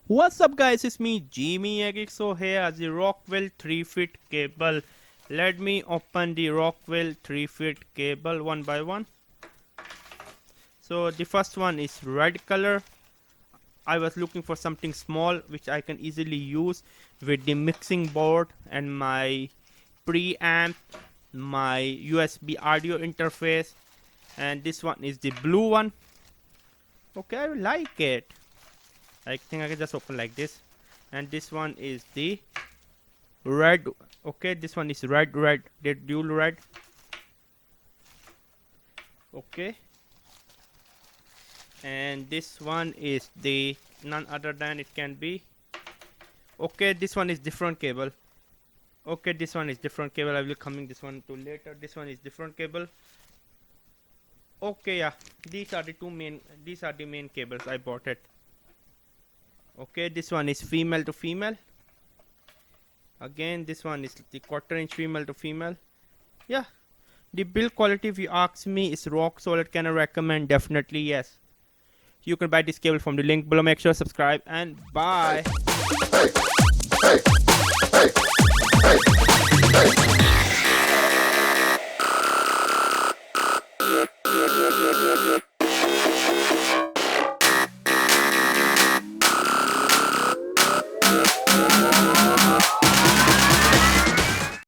What's up guys, it's me Jimmy. So here is the Rockville 3-foot cable. Let me open the Rockville 3-foot cable one by one. So the first one is red color. I was looking for something small which I can easily use with the mixing board and my preamp, my USB audio interface, and this one is the blue one. Okay, I like it. I think I can just open like this. And this one is the red. Okay, this one is red, the dual red. Okay. And this one is the none other than it can be. Okay, this one is different cable. Okay, this one is different cable. I will coming this one to later. This one is different cable. Okay, yeah. These are the main cables I bought it. Okay, this one is female to female. Again, this one is the quarter-inch female to female. Yeah, the build quality, if you ask me, is rock solid. Can I recommend? Definitely yes. You can buy this cable from the link below. Make sure to subscribe and bye.